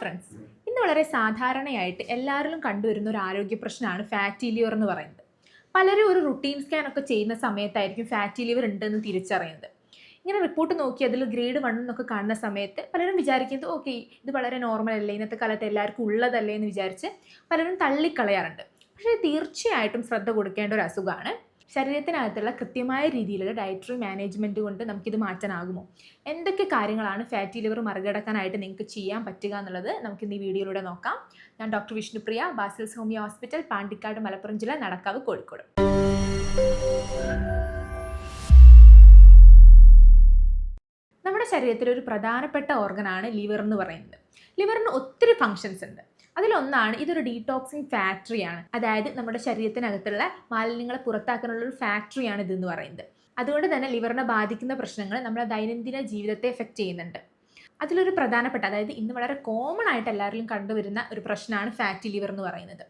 Friends, ഇന്ന് വളരെ സാധാരണയായിട്ട് എല്ലാവരിലും കണ്ടുവരുന്ന ഒരു ആരോഗ്യ പ്രശ്നമാണ് ഫാറ്റി ലിവർ എന്ന് പറയുന്നത്. പലരും ഒരു റുട്ടീൻ സ്കാൻ ഒക്കെ ചെയ്യുന്ന സമയത്തായിരിക്കും ഫാറ്റി ലിവർ ഉണ്ടെന്ന് തിരിച്ചറിയുന്നത്. ഇങ്ങനെ റിപ്പോർട്ട് നോക്കി അതിൽ ഗ്രേഡ് 1 എന്നൊക്കെ കാണുന്ന സമയത്ത് പലരും വിചാരിക്കുന്നത് ഓക്കെ, ഇത് വളരെ നോർമൽ അല്ലേ, ഇന്നത്തെ കാലത്ത് എല്ലാവർക്കും ഉള്ളതല്ലേ എന്ന് വിചാരിച്ച് പലരും തള്ളിക്കളയാറുണ്ട്. പക്ഷേ തീർച്ചയായിട്ടും ശ്രദ്ധ കൊടുക്കേണ്ട ഒരു അസുഖമാണ്. ശരീരത്തിനകത്തുള്ള കൃത്യമായ രീതിയിലുള്ള ഡയറ്ററി മാനേജ്മെൻറ്റ് കൊണ്ട് നമുക്കിത് മാറ്റാനാകുമോ? എന്തൊക്കെ കാര്യങ്ങളാണ് ഫാറ്റി ലിവർ മറികടക്കാനായിട്ട് നിങ്ങൾക്ക് ചെയ്യാൻ പറ്റുക എന്നുള്ളത് നമുക്കിന്ന് ഈ വീഡിയോയിലൂടെ നോക്കാം. ഞാൻ doctor Vishnupriya, Basil's homeo hospital, Pandikkad, Malappuram ജില്ല, നടക്കാവ്, കോഴിക്കോട്. നമ്മുടെ ശരീരത്തിലെ ഒരു പ്രധാനപ്പെട്ട ഓർഗനാണ് ലിവർ എന്ന് പറയുന്നത്. ലിവറിന് ഒത്തിരി ഫങ്ഷൻസ് ഉണ്ട്. അതിലൊന്നാണ് ഇതൊരു ഡീടോക്സിങ് ഫാക്ടറിയാണ്. അതായത് നമ്മുടെ ശരീരത്തിനകത്തുള്ള മാലിന്യങ്ങളെ പുറത്താക്കാനുള്ള ഒരു ഫാക്ടറിയാണ് ഇതെന്ന് പറയുന്നത്. അതുകൊണ്ട് തന്നെ ലിവറിനെ ബാധിക്കുന്ന പ്രശ്നങ്ങൾ നമ്മുടെ ദൈനംദിന ജീവിതത്തെ എഫക്റ്റ് ചെയ്യുന്നുണ്ട്. അതിലൊരു പ്രധാനപ്പെട്ട, അതായത് ഇന്ന് വളരെ കോമൺ ആയിട്ട് എല്ലാവരിലും കണ്ടുവരുന്ന ഒരു പ്രശ്നമാണ് ഫാറ്റി ലിവർ എന്ന് പറയുന്നത്.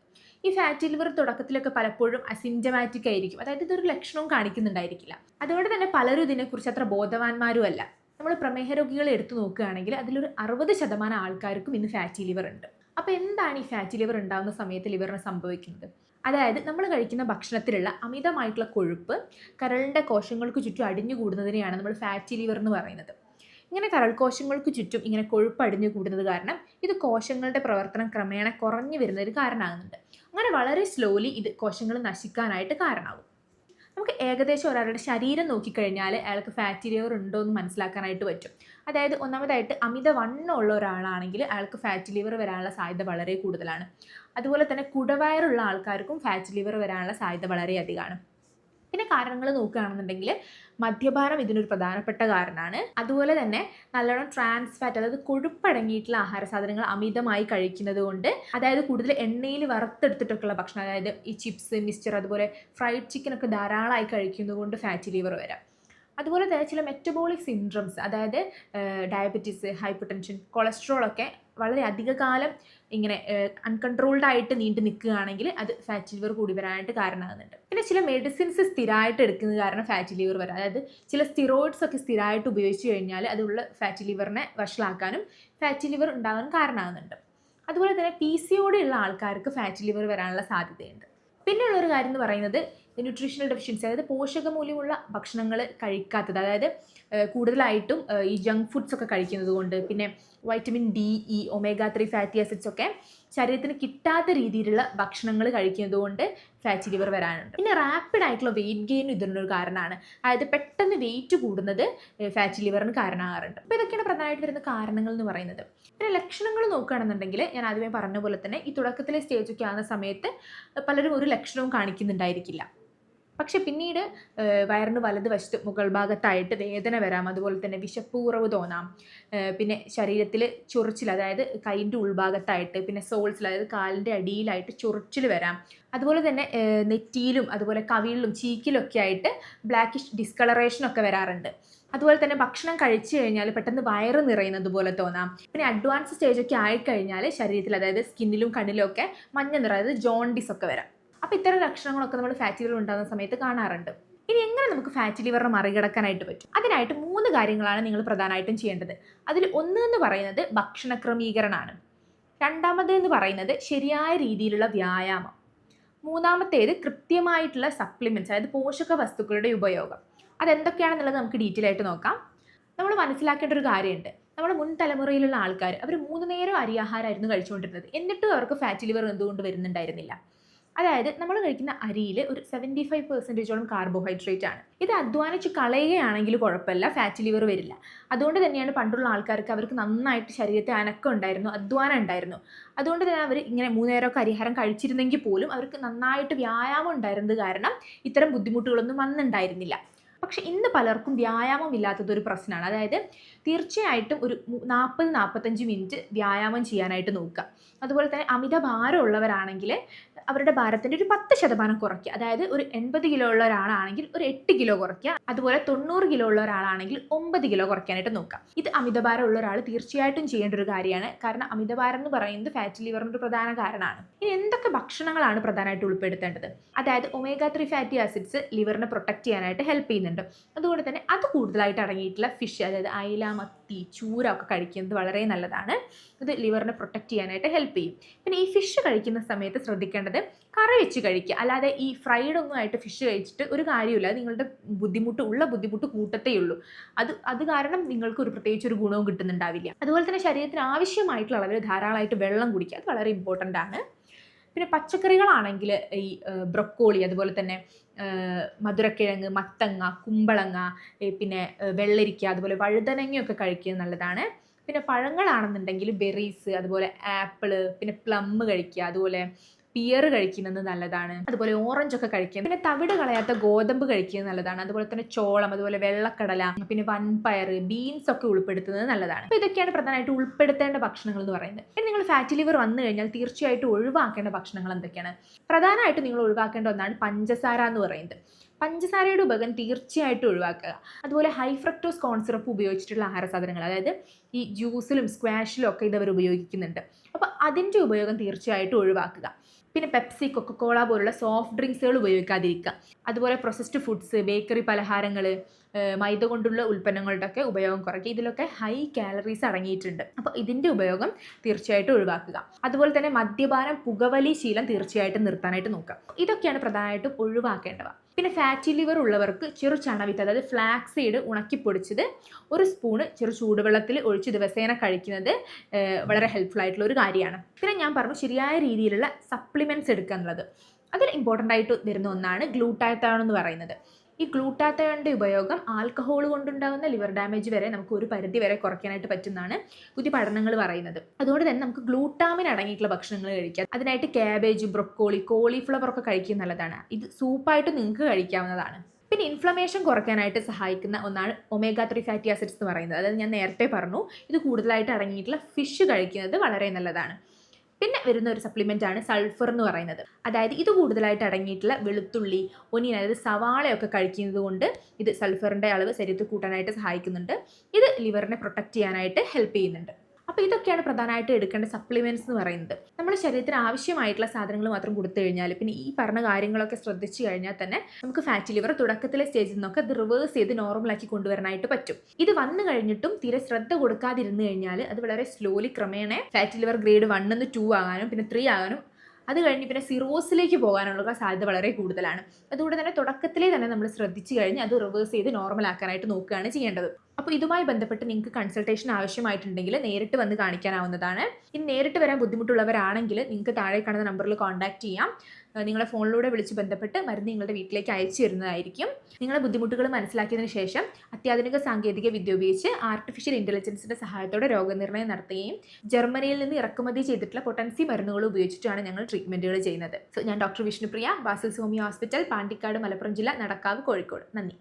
ഈ ഫാറ്റി ലിവർ തുടക്കത്തിലൊക്കെ പലപ്പോഴും അസിംറ്റമാറ്റിക് ആയിരിക്കും, അതായത് ഇതൊരു ലക്ഷണവും കാണിക്കുന്നുണ്ടായിരിക്കില്ല. അതുകൊണ്ട് തന്നെ പലരും ഇതിനെക്കുറിച്ച് അത്ര ബോധവാന്മാരും അല്ല. നമ്മൾ പ്രമേഹ രോഗികളെ എടുത്തു നോക്കുകയാണെങ്കിൽ അതിലൊരു 60% ആൾക്കാർക്കും ഇന്ന് ഫാറ്റി ലിവർ ഉണ്ട്. അപ്പോൾ എന്താണ് ഈ ഫാറ്റി ലിവർ ഉണ്ടാകുന്ന സമയത്ത് ലിവറിന് സംഭവിക്കുന്നത്? അതായത് നമ്മൾ കഴിക്കുന്ന ഭക്ഷണത്തിലുള്ള അമിതമായിട്ടുള്ള കൊഴുപ്പ് കരളിൻ്റെ കോശങ്ങൾക്ക് ചുറ്റും അടിഞ്ഞുകൂടുന്നതിനെയാണ് നമ്മൾ ഫാറ്റി ലിവർ എന്ന് പറയുന്നത്. ഇങ്ങനെ കരൾ കോശങ്ങൾക്ക് ചുറ്റും ഇങ്ങനെ കൊഴുപ്പ് അടിഞ്ഞുകൂടുന്നത് കാരണം ഇത് കോശങ്ങളുടെ പ്രവർത്തനം ക്രമേണ കുറഞ്ഞു വരുന്നതിന് കാരണമാകുന്നുണ്ട്. അങ്ങനെ വളരെ സ്ലോലി ഇത് കോശങ്ങൾ നശിക്കാനായിട്ട് കാരണമാകും. നമുക്ക് ഏകദേശം ഒരാളുടെ ശരീരം നോക്കിക്കഴിഞ്ഞാൽ അയാൾക്ക് ഫാറ്റി ലിവർ ഉണ്ടോ എന്ന് മനസ്സിലാക്കാനായിട്ട് പറ്റും. അതായത് ഒന്നാമതായിട്ട് അമിതവണ്ണമുള്ള ഒരാളാണെങ്കിൽ അയാൾക്ക് ഫാറ്റി ലിവർ വരാനുള്ള സാധ്യത വളരെ കൂടുതലാണ്. അതുപോലെ തന്നെ കുടവയറുള്ള ആൾക്കാർക്കും ഫാറ്റി ലിവർ വരാനുള്ള സാധ്യത വളരെ അധികമാണ്. പിന്നെ കാരണങ്ങൾ നോക്കുകയാണെന്നുണ്ടെങ്കിൽ മദ്യപാനം ഇതിനൊരു പ്രധാനപ്പെട്ട കാരണമാണ്. അതുപോലെ തന്നെ നല്ലോണം ട്രാൻസ് ഫാറ്റ്, അതായത് കൊഴുപ്പടങ്ങിയിട്ടുള്ള ആഹാര സാധനങ്ങൾ അമിതമായി കഴിക്കുന്നത് കൊണ്ട്, അതായത് കൂടുതൽ എണ്ണയിൽ വറുത്തെടുത്തിട്ടൊക്കെയുള്ള ഭക്ഷണം, അതായത് ഈ ചിപ്സ്, മിക്സ്ചർ, അതുപോലെ ഫ്രൈഡ് ചിക്കനൊക്കെ ധാരാളമായി കഴിക്കുന്നത് കൊണ്ട് ഫാറ്റി ലിവർ വരാം. അതുപോലെ തന്നെ ചില മെറ്റബോളിക് സിൻഡ്രോംസ്, അതായത് ഡയബറ്റീസ്, ഹൈപ്പർ ടെൻഷൻ, കൊളസ്ട്രോളൊക്കെ വളരെ അധികകാലം ഇങ്ങനെ അൺകൺട്രോൾഡ് ആയിട്ട് നീണ്ടു നിൽക്കുകയാണെങ്കിൽ അത് ഫാറ്റി ലിവർ കൂടി വരാനായിട്ട് കാരണമാകുന്നുണ്ട്. പിന്നെ ചില മെഡിസിൻസ് സ്ഥിരമായിട്ട് എടുക്കുന്നത് കാരണം ഫാറ്റി ലിവർ വരാം. അതായത് ചില സ്റ്റിറോയിഡ്സ് ഒക്കെ സ്ഥിരമായിട്ട് ഉപയോഗിച്ച് കഴിഞ്ഞാൽ അതുള്ള ഫാറ്റി ലിവറിനെ വഷളാക്കാനും ഫാറ്റി ലിവർ ഉണ്ടാകാനും കാരണമാകുന്നുണ്ട്. അതുപോലെ തന്നെ PCOD ഉള്ള ആൾക്കാർക്ക് ഫാറ്റി ലിവർ വരാനുള്ള സാധ്യതയുണ്ട്. പിന്നെയുള്ളൊരു കാര്യം എന്ന് പറയുന്നത് ന്യൂട്രീഷണൽ ഡെഫിഷ്യൻസി, അതായത് പോഷകമൂല്യമുള്ള ഭക്ഷണങ്ങൾ കഴിക്കാത്തത്, അതായത് കൂടുതലായിട്ടും ഈ ജങ്ക് ഫുഡ്സ് ഒക്കെ കഴിക്കുന്നത് കൊണ്ട്, പിന്നെ vitamin D, E, omega-3 fatty acids ഒക്കെ ശരീരത്തിന് കിട്ടാത്ത രീതിയിലുള്ള ഭക്ഷണങ്ങൾ കഴിക്കുന്നത് കൊണ്ട് ഫാറ്റി ലിവർ വരാനുണ്ട്. പിന്നെ റാപ്പിഡ് ആയിട്ടുള്ള വെയിറ്റ് ഗെയിനും ഇതിനൊരു കാരണമാണ്. അതായത് പെട്ടെന്ന് വെയിറ്റ് കൂടുന്നത് ഫാറ്റി ലിവറിന് കാരണമാകാറുണ്ട്. അപ്പോൾ ഇതൊക്കെയാണ് പ്രധാനമായിട്ട് വരുന്ന കാരണങ്ങൾ എന്ന് പറയുന്നത്. പിന്നെ ലക്ഷണങ്ങൾ നോക്കുകയാണെന്നുണ്ടെങ്കിൽ ഞാൻ ആദ്യമേ പറഞ്ഞ പോലെ തന്നെ ഈ തുടക്കത്തിലെ സ്റ്റേജൊക്കെ ആകുന്ന സമയത്ത് പലരും ഒരു ലക്ഷണവും കാണിക്കുന്നുണ്ടായിരിക്കില്ല. പക്ഷെ പിന്നീട് വയറിന് വലതുവശത്ത് മുകൾ ഭാഗത്തായിട്ട് വേദന വരാം, അതുപോലെ തന്നെ വിശപ്പ് കുറവ് തോന്നാം, പിന്നെ ശരീരത്തിൽ ചൊറിച്ചിൽ, അതായത് കൈൻ്റെ ഉൾഭാഗത്തായിട്ട്, പിന്നെ സോൾസിൽ, അതായത് കാലിൻ്റെ അടിയിലായിട്ട് ചൊറിച്ചിൽ വരാം. അതുപോലെ തന്നെ നെറ്റിയിലും അതുപോലെ കവിളിലും ചീക്കിലൊക്കെ ആയിട്ട് ബ്ലാക്കിഷ് ഡിസ്കളറേഷനൊക്കെ വരാറുണ്ട്. അതുപോലെ തന്നെ ഭക്ഷണം കഴിച്ചു കഴിഞ്ഞാൽ പെട്ടെന്ന് വയറ് നിറയുന്നത് പോലെ തോന്നാം. പിന്നെ അഡ്വാൻസ് സ്റ്റേജൊക്കെ ആയിക്കഴിഞ്ഞാൽ ശരീരത്തിൽ, അതായത് സ്കിന്നിലും കണ്ണിലും ഒക്കെ മഞ്ഞ നിറം, അതായത് ജോണ്ടിസ് ഒക്കെ വരാം. അപ്പോൾ ഇത്തരം ലക്ഷണങ്ങളൊക്കെ നമ്മൾ ഫാറ്റി ലിവർ ഉണ്ടാകുന്ന സമയത്ത് കാണാറുണ്ട്. ഇനി എങ്ങനെ നമുക്ക് ഫാറ്റി ലിവറിനെ മറികടക്കാനായിട്ട് പറ്റും? അതിനായിട്ട് 3 കാര്യങ്ങളാണ് നിങ്ങൾ പ്രധാനമായിട്ടും ചെയ്യേണ്ടത്. അതിൽ ഒന്ന് എന്ന് പറയുന്നത് ഭക്ഷണ ക്രമീകരണമാണ്. രണ്ടാമത് എന്ന് പറയുന്നത് ശരിയായ രീതിയിലുള്ള വ്യായാമം. മൂന്നാമത്തേത് കൃത്യമായിട്ടുള്ള സപ്ലിമെൻറ്റ്സ്, അതായത് പോഷക വസ്തുക്കളുടെ ഉപയോഗം. അതെന്തൊക്കെയാണെന്നുള്ളത് നമുക്ക് ഡീറ്റെയിൽ ആയിട്ട് നോക്കാം. നമ്മൾ മനസ്സിലാക്കേണ്ട ഒരു കാര്യമുണ്ട്. നമ്മുടെ മുൻ തലമുറയിലുള്ള ആൾക്കാർ അവർ 3 നേരം അരിയാഹാരമായിരുന്നു കഴിച്ചുകൊണ്ടിരുന്നത്. എന്നിട്ടും അവർക്ക് ഫാറ്റി ലിവർ എന്തുകൊണ്ട് വരുന്നുണ്ടായിരുന്നില്ല? അതായത് നമ്മൾ കഴിക്കുന്ന അരിയിൽ ഒരു 75% കാർബോഹൈഡ്രേറ്റ് ആണ്. ഇത് അധ്വാനിച്ച് കളയുകയാണെങ്കിൽ കുഴപ്പമില്ല, ഫാറ്റി ലിവർ വരില്ല. അതുകൊണ്ട് തന്നെയാണ് പണ്ടുള്ള ആൾക്കാർക്ക് അവർക്ക് നന്നായിട്ട് ശരീരത്തെ അനക്കം ഉണ്ടായിരുന്നു, അധ്വാനം ഉണ്ടായിരുന്നു. അതുകൊണ്ട് തന്നെ അവർ ഇങ്ങനെ 3 നേരമൊക്കെ അരിഹാരം കഴിച്ചിരുന്നെങ്കിൽ പോലും അവർക്ക് നന്നായിട്ട് വ്യായാമം ഉണ്ടായിരുന്നത് കാരണം ഇത്തരം ബുദ്ധിമുട്ടുകളൊന്നും വന്നിട്ടുണ്ടായിരുന്നില്ല. പക്ഷെ ഇന്ന് പലർക്കും വ്യായാമം ഇല്ലാത്തതൊരു പ്രശ്നമാണ്. അതായത് തീർച്ചയായിട്ടും ഒരു 40-45 മിനിറ്റ് വ്യായാമം ചെയ്യാനായിട്ട് നോക്കുക. അതുപോലെ തന്നെ അമിത ഭാരമുള്ളവരാണെങ്കിൽ അവരുടെ ഭാരത്തിൻ്റെ ഒരു 10% കുറയ്ക്കുക. അതായത് ഒരു 80 കിലോ ഉള്ള ഒരാളാണെങ്കിൽ ഒരു 8 കിലോ കുറയ്ക്കുക. അതുപോലെ 90 കിലോ ഉള്ള ഒരാളാണെങ്കിൽ 9 കിലോ കുറയ്ക്കാനായിട്ട് നോക്കുക. ഇത് അമിതഭാരം ഉള്ള ഒരാൾ തീർച്ചയായിട്ടും ചെയ്യേണ്ട ഒരു കാര്യമാണ്. കാരണം അമിതഭാരം എന്ന് പറയുന്നത് ഫാറ്റി ലിവറിൻ്റെ ഒരു പ്രധാന കാരണമാണ്. ഇനി എന്തൊക്കെ ഭക്ഷണങ്ങളാണ് പ്രധാനമായിട്ട് ഉൾപ്പെടുത്തേണ്ടത്? അതായത് omega-3 ഫാറ്റി ആസിഡ്സ് ലിവറിനെ പ്രൊട്ടക്ട് ചെയ്യാനായിട്ട് ഹെൽപ്പ് ചെയ്യുന്നുണ്ട്. ചെയ്യുന്നുണ്ട്. അതുകൊണ്ട് തന്നെ അത് കൂടുതലായിട്ട് അടങ്ങിയിട്ടുള്ള ഫിഷ്, അതായത് അയില, മത്തി, ചൂര ഒക്കെ കഴിക്കുന്നത് വളരെ നല്ലതാണ്. ഇത് ലിവറിനെ പ്രൊട്ടക്റ്റ് ചെയ്യാനായിട്ട് ഹെൽപ്പ് ചെയ്യും. പിന്നെ ഈ ഫിഷ് കഴിക്കുന്ന സമയത്ത് ശ്രദ്ധിക്കേണ്ടത് കറി വെച്ച് കഴിക്കുക, അല്ലാതെ ഈ ഫ്രൈഡ് ഒന്നും ആയിട്ട് ഫിഷ് കഴിച്ചിട്ട് ഒരു കാര്യമില്ല. അത് നിങ്ങളുടെ ബുദ്ധിമുട്ട് കൂട്ടത്തേ ഉള്ളൂ. അത് കാരണം നിങ്ങൾക്ക് പ്രത്യേകിച്ച് ഒരു ഗുണവും കിട്ടുന്നുണ്ടാവില്ല. അതുപോലെ തന്നെ ശരീരത്തിന് ആവശ്യമായിട്ടുള്ള അളവിൽ ധാരാളമായിട്ട് വെള്ളം കുടിക്കുക, അത് വളരെ ഇമ്പോർട്ടൻ്റ് ആണ്. പിന്നെ പച്ചക്കറികളാണെങ്കിൽ ഈ ബ്രൊക്കോളി, അതുപോലെ തന്നെ മധുരക്കിഴങ്ങ്, മത്തങ്ങ, കുമ്പളങ്ങ, പിന്നെ വെള്ളരിക്ക, അതുപോലെ വഴുതനങ്ങയൊക്കെ കഴിക്കുന്നത് നല്ലതാണ്. പിന്നെ പഴങ്ങളാണെന്നുണ്ടെങ്കിൽ ബെറീസ്, അതുപോലെ ആപ്പിള്, പിന്നെ പ്ലം കഴിക്കുക, അതുപോലെ പിയർ കഴിക്കുന്നത് നല്ലതാണ്. അതുപോലെ ഓറഞ്ച് ഒക്കെ കഴിക്കുക. പിന്നെ തവിട് കളയാത്ത ഗോതമ്പ് കഴിക്കുന്നത് നല്ലതാണ്. അതുപോലെ തന്നെ ചോളം, അതുപോലെ വെള്ളക്കടല, പിന്നെ വൻപയർ, ബീൻസ് ഒക്കെ ഉൾപ്പെടുത്തുന്നത് നല്ലതാണ്. അപ്പോൾ ഇതൊക്കെയാണ് പ്രധാനമായിട്ട് ഉൾപ്പെടുത്തേണ്ട ഭക്ഷണങ്ങൾ എന്ന് പറയുന്നത്. ഇനി നിങ്ങൾ ഫാറ്റി ലിവർ വന്നു കഴിഞ്ഞാൽ തീർച്ചയായിട്ടും ഒഴിവാക്കേണ്ട ഭക്ഷണങ്ങൾ എന്തൊക്കെയാണ്? പ്രധാനമായിട്ടും നിങ്ങൾ ഒഴിവാക്കേണ്ട ഒന്നാണ് പഞ്ചസാര എന്ന് പറയുന്നത്. പഞ്ചസാരയുടെ ഉപയോഗം തീർച്ചയായിട്ടും ഒഴിവാക്കുക. അതുപോലെ ഹൈ ഫ്രക്ടോസ് കോൺ സിറപ്പ് ഉപയോഗിച്ചിട്ടുള്ള ആഹാര സാധനങ്ങൾ, അതായത് ഈ ജ്യൂസിലും സ്ക്വാഷിലും ഒക്കെ ഇതവർ ഉപയോഗിക്കുന്നുണ്ട്. അപ്പോൾ അതിൻ്റെ ഉപയോഗം തീർച്ചയായിട്ടും ഒഴിവാക്കുക. പിന്നെ പെപ്സി, കൊക്കക്കോള പോലുള്ള സോഫ്റ്റ് ഡ്രിങ്ക്സുകൾ ഉപയോഗിക്കാതിരിക്കുക. അതുപോലെ പ്രൊസസ്ഡ് ഫുഡ്സ്, ബേക്കറി പലഹാരങ്ങൾ, മൈദ കൊണ്ടുള്ള ഉൽപ്പന്നങ്ങളുടെയൊക്കെ ഉപയോഗം കുറയ്ക്കുക. ഇതിലൊക്കെ ഹൈ കാലറീസ് അടങ്ങിയിട്ടുണ്ട്. അപ്പോൾ ഇതിൻ്റെ ഉപയോഗം തീർച്ചയായിട്ടും ഒഴിവാക്കുക. അതുപോലെ തന്നെ മദ്യപാനം, പുകവലി ശീലം തീർച്ചയായിട്ടും നിർത്താനായിട്ട് നോക്കുക. ഇതൊക്കെയാണ് പ്രധാനമായിട്ടും ഒഴിവാക്കേണ്ടവ. പിന്നെ ഫാറ്റി ലിവർ ഉള്ളവർക്ക് ചെറു ചണവിത്ത്, അതായത് ഫ്ലാക്സ് സീഡ് ഉണക്കിപ്പൊടിച്ചത് 1 സ്പൂണ് ചെറു ചൂടുവെള്ളത്തിൽ ഒഴിച്ച് ദിവസേന കഴിക്കുന്നത് വളരെ ഹെൽപ്ഫുൾ ആയിട്ടുള്ള ഒരു കാര്യമാണ്. പിന്നെ ഞാൻ പറഞ്ഞു ശരിയായ രീതിയിലുള്ള സപ്ലിമെൻറ്റ്സ് എടുക്കുക എന്നുള്ളത്. അതിൽ ഇമ്പോർട്ടൻ്റ് ആയിട്ട് വരുന്ന ഒന്നാണ് ഗ്ലൂട്ടാത്തയോൺ എന്ന് പറയുന്നത്. ഈ ഗ്ലൂട്ടാത്തയോണിൻ്റെ ഉപയോഗം ആൽക്കഹോൾ കൊണ്ടുണ്ടാകുന്ന ലിവർ ഡാമേജ് വരെ നമുക്ക് ഒരു പരിധി വരെ കുറയ്ക്കാനായിട്ട് പറ്റുന്നതാണ് പുതിയ പഠനങ്ങൾ പറയുന്നത്. അതുകൊണ്ട് തന്നെ നമുക്ക് ഗ്ലൂട്ടാമിൻ അടങ്ങിയിട്ടുള്ള ഭക്ഷണങ്ങൾ കഴിക്കാം. അതിനായിട്ട് ക്യാബേജ്, ബ്രൊക്കോളി, കോളിഫ്ലവർ ഒക്കെ കഴിക്കുന്നത് നല്ലതാണ്. ഇത് സൂപ്പായിട്ട് നിങ്ങൾക്ക് കഴിക്കാവുന്നതാണ്. പിന്നെ ഇൻഫ്ലമേഷൻ കുറയ്ക്കാനായിട്ട് സഹായിക്കുന്ന ഒന്നാണ് ഒമേഗ 3 ഫാറ്റി ആസിഡ്സ് എന്ന് പറയുന്നത്. അതായത് ഞാൻ നേരത്തെ പറഞ്ഞു, ഇത് കൂടുതലായിട്ട് അടങ്ങിയിട്ടുള്ള ഫിഷ് കഴിക്കുന്നത് വളരെ നല്ലതാണ്. പിന്നെ വരുന്ന ഒരു സപ്ലിമെൻ്റ് ആണ് സൾഫർ എന്ന് പറയുന്നത്. അതായത് ഇത് കൂടുതലായിട്ട് അടങ്ങിയിട്ടുള്ള വെളുത്തുള്ളി, ഒനിയൻ, അതായത് സവാളയൊക്കെ കഴിക്കുന്നത് കൊണ്ട് ഇത് സൾഫറിൻ്റെ അളവ് ശരീരത്തിൽ കൂട്ടാനായിട്ട് സഹായിക്കുന്നുണ്ട്. ഇത് ലിവറിനെ പ്രൊട്ടക്റ്റ് ചെയ്യാനായിട്ട് ഹെൽപ്പ് ചെയ്യുന്നുണ്ട്. അപ്പോൾ ഇതൊക്കെയാണ് പ്രധാനമായിട്ട് എടുക്കേണ്ട സപ്ലിമെൻറ്റ്സ് എന്ന് പറയുന്നത്. നമ്മുടെ ശരീരത്തിന് ആവശ്യമായിട്ടുള്ള സാധനങ്ങൾ മാത്രം കൊടുത്തു കഴിഞ്ഞാൽ, പിന്നെ ഈ പറഞ്ഞ കാര്യങ്ങളൊക്കെ ശ്രദ്ധിച്ചു കഴിഞ്ഞാൽ തന്നെ നമുക്ക് ഫാറ്റി ലിവർ തുടക്കത്തിലെ സ്റ്റേജിൽ നിന്നൊക്കെ അത് റിവേഴ്സ് ചെയ്ത് നോർമലാക്കി കൊണ്ടുവരാനായിട്ട് പറ്റും. ഇത് വന്നു കഴിഞ്ഞിട്ടും തീരെ ശ്രദ്ധ കൊടുക്കാതിരുന്നു കഴിഞ്ഞാൽ അത് വളരെ സ്ലോലി ക്രമേണ ഫാറ്റി ലിവർ ഗ്രേഡ് 1 നിന്ന് 2 ആകാനും പിന്നെ 3 ആകാനും അത് കഴിഞ്ഞ് പിന്നെ സിറോസിലേക്ക് പോകാനുള്ള സാധ്യത വളരെ കൂടുതലാണ്. അതുകൊണ്ട് തന്നെ തുടക്കത്തിലേ തന്നെ നമ്മൾ ശ്രദ്ധിച്ചു കഴിഞ്ഞ് അത് റിവേഴ്സ് ചെയ്ത് നോർമലാക്കാനായിട്ട് നോക്കുകയാണ് ചെയ്യേണ്ടത്. അപ്പോൾ ഇതുമായി ബന്ധപ്പെട്ട് നിങ്ങൾക്ക് കൺസൾട്ടേഷൻ ആവശ്യമായിട്ടുണ്ടെങ്കിൽ നേരിട്ട് വന്ന് കാണിക്കാനാവുന്നതാണ്. ഇനി നേരിട്ട് വരാൻ ബുദ്ധിമുട്ടുള്ളവരാണെങ്കിൽ നിങ്ങൾക്ക് താഴെ കാണുന്ന നമ്പറിൽ കോൺടാക്റ്റ് ചെയ്യാം. നിങ്ങളെ ഫോണിലൂടെ വിളിച്ച് ബന്ധപ്പെട്ട് മരുന്ന് നിങ്ങളുടെ വീട്ടിലേക്ക് അയച്ചു തരുന്നതായിരിക്കും. നിങ്ങളുടെ ബുദ്ധിമുട്ടുകൾ മനസ്സിലാക്കിയതിന് ശേഷം അത്യാധുനിക സാങ്കേതിക വിദ്യ ഉപയോഗിച്ച് ആർട്ടിഫിഷ്യൽ ഇൻ്റലിജൻസിൻ്റെ സഹായത്തോടെ രോഗനിർണയം നടത്തുകയും ജർമ്മനിയിൽ നിന്ന് ഇറക്കുമതി ചെയ്തിട്ടുള്ള പൊട്ടൻസി മരുന്നുകൾ ഉപയോഗിച്ചിട്ടാണ് ഞങ്ങൾ ട്രീറ്റ്മെൻറ്റുകൾ ചെയ്യുന്നത്. സോ ഞാൻ doctor Vishnupriya, Basil's homeo hospital, Pandikkad, Malappuram ജില്ല, നടക്കാവ്, കോഴിക്കോട്. നന്ദി.